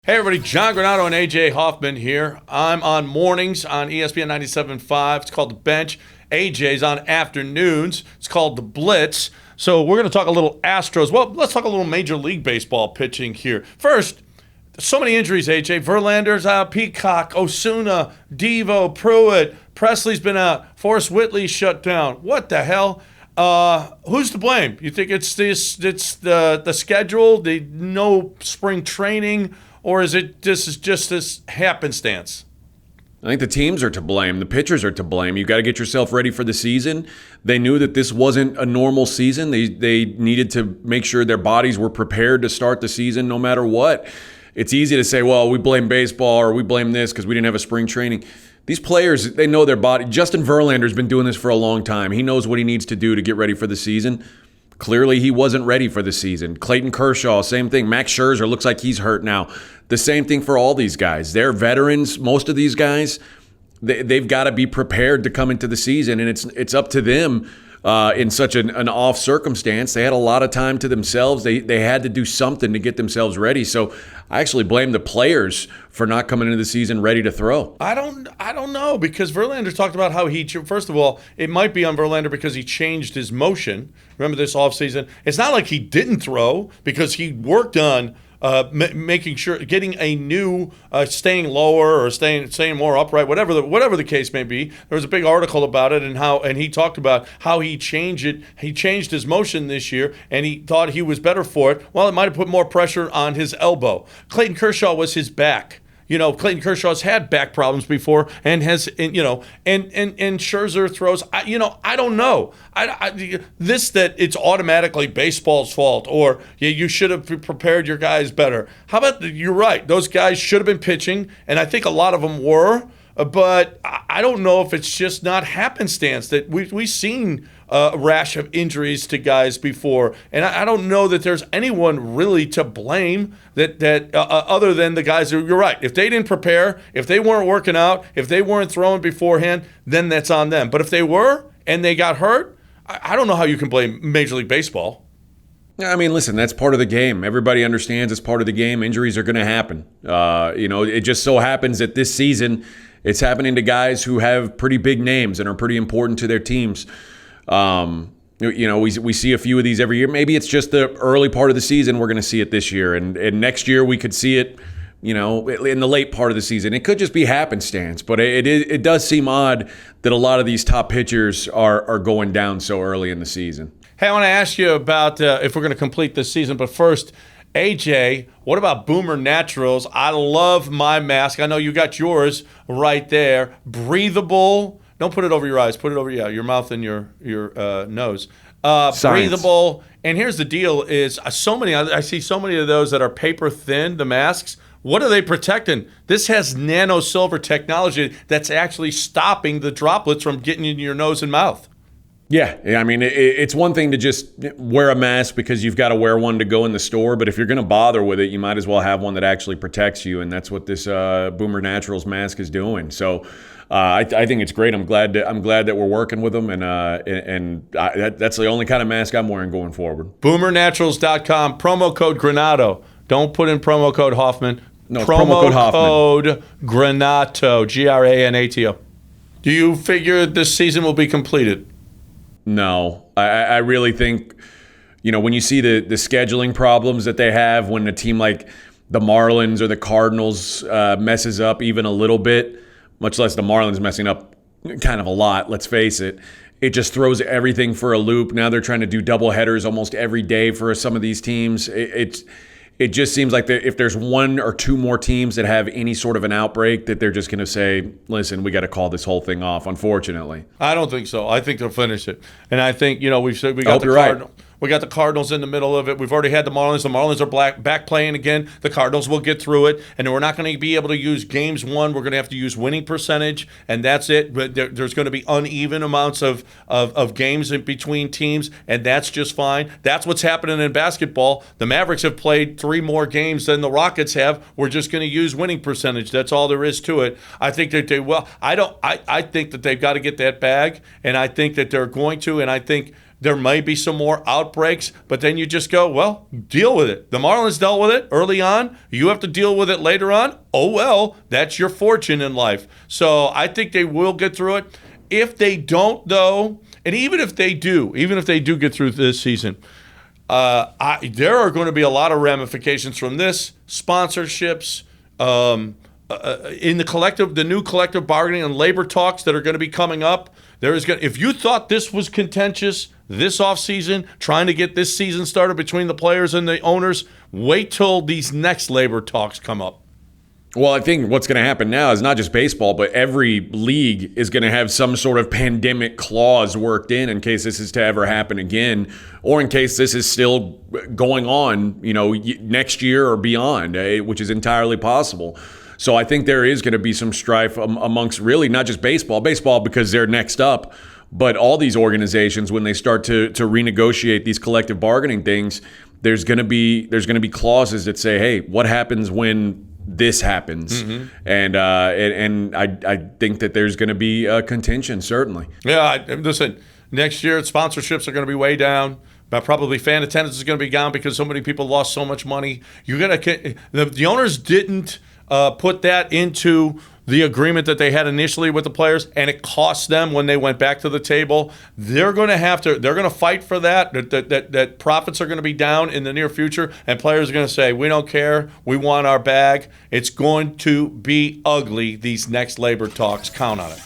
Hey everybody, John Granato and AJ Hoffman here. I'm on mornings on ESPN 97.5. It's called The Bench. AJ's on afternoons. It's called The Blitz. So we're going to talk a little Astros. Well, let's talk a little Major League Baseball pitching here. First, so many injuries, AJ. Verlander's out, Peacock, Osuna, Devo, Pruitt, Presley's been out, Forrest Whitley's shut down. What the hell? Who's to blame? You think it's the schedule, the no spring training, or is it just this happenstance? I think the teams are to blame. The pitchers are to blame. You got to get yourself ready for the season. They knew that this wasn't a normal season. They needed to make sure their bodies were prepared to start the season no matter what. It's easy to say, well, we blame baseball or we blame this because we didn't have a spring training. These players, they know their body. Justin Verlander's been doing this for a long time. He knows what he needs to do to get ready for the season. Clearly, he wasn't ready for the season. Clayton Kershaw, same thing. Max Scherzer looks like he's hurt now. The same thing for all these guys. They're veterans. Most of these guys, they've got to be prepared to come into the season, and it's up to them in such an off circumstance. They had a lot of time to themselves. They had to do something to get themselves ready. So I actually blame the players for not coming into the season ready to throw. I don't know, because Verlander talked about how first of all, it might be on Verlander because he changed his motion. Remember this offseason? It's not like he didn't throw, because he worked on making sure, getting a new, staying lower or staying more upright, whatever the case may be. There was a big article about it, and he talked about how he changed it. He changed his motion this year, and he thought he was better for it. Well, it might have put more pressure on his elbow. Clayton Kershaw was his back. Clayton Kershaw's had back problems before, and and Scherzer throws. I don't know. That it's automatically baseball's fault, or you should have prepared your guys better. How about you're right? Those guys should have been pitching, and I think a lot of them were. But I don't know if it's just not happenstance that we've seen a rash of injuries to guys before, and I don't know that there's anyone really to blame that other than the guys. You're right. If they didn't prepare, if they weren't working out, if they weren't throwing beforehand, then that's on them. But if they were and they got hurt, I don't know how you can blame Major League Baseball. I mean, listen, that's part of the game. Everybody understands it's part of the game. Injuries are going to happen. It just so happens that this season it's happening to guys who have pretty big names and are pretty important to their teams. We see a few of these every year. Maybe it's just the early part of the season. We're going to see it this year. And next year we could see it, in the late part of the season. It could just be happenstance. But it does seem odd that a lot of these top pitchers are going down so early in the season. Hey, I want to ask you about if we're going to complete this season. But first, AJ, what about Boomer Naturals? I love my mask. I know you got yours right there. Breathable. Don't put it over your eyes. Put it over your mouth and your nose. Breathable. And here's the deal: is I see so many of those that are paper thin. The masks. What are they protecting? This has nano silver technology that's actually stopping the droplets from getting into your nose and mouth. Yeah, I mean, it's one thing to just wear a mask because you've got to wear one to go in the store, but if you're going to bother with it, you might as well have one that actually protects you, and that's what this Boomer Naturals mask is doing. So I think it's great. I'm glad that we're working with them, and that's the only kind of mask I'm wearing going forward. BoomerNaturals.com, promo code Granato. Don't put in promo code Hoffman. No, promo code Hoffman. Code Granato, Granato. Do you figure this season will be completed? No, I really think, when you see the scheduling problems that they have when a team like the Marlins or the Cardinals messes up even a little bit, much less the Marlins messing up kind of a lot, let's face it, it just throws everything for a loop. Now they're trying to do double headers almost every day for some of these teams. It just seems like if there's one or two more teams that have any sort of an outbreak, that they're just going to say, listen, we got to call this whole thing off, unfortunately. I don't think so. I think they'll finish it. And I think, we got the Cardinals. We got the Cardinals in the middle of it. We've already had the Marlins. The Marlins are back playing again. The Cardinals will get through it. And we're not going to be able to use games won. We're going to have to use winning percentage, and that's it. But there's going to be uneven amounts of games in between teams, and that's just fine. That's what's happening in basketball. The Mavericks have played 3 more games than the Rockets have. We're just going to use winning percentage. That's all there is to it. I think that they will. I think that they've got to get that bag, and I think that they're going to, and I think There might be some more outbreaks, but then you just go, well, deal with it. The Marlins dealt with it early on. You have to deal with it later on. Oh, well, that's your fortune in life. So I think they will get through it. If they don't, though, and even if they do get through this season, there are going to be a lot of ramifications from this, sponsorships, in the new collective bargaining and labor talks that are going to be coming up. If you thought this was contentious this offseason, trying to get this season started between the players and the owners, wait till these next labor talks come up. Well, I think what's going to happen now is not just baseball, but every league is going to have some sort of pandemic clause worked in case this is to ever happen again, or in case this is still going on, next year or beyond, which is entirely possible. So I think there is going to be some strife amongst really not just baseball because they're next up, but all these organizations when they start to renegotiate these collective bargaining things. There's going to be clauses that say, hey, what happens when this happens? Mm-hmm. And I think that there's going to be contention, certainly. Yeah, listen, next year sponsorships are going to be way down. But probably fan attendance is going to be down because so many people lost so much money. The owners didn't put that into the agreement that they had initially with the players, and it cost them when they went back to the table. They're going to fight for that profits are going to be down in the near future, and players are going to say, we don't care, we want our bag. It's going to be ugly, these next labor talks. Count on it.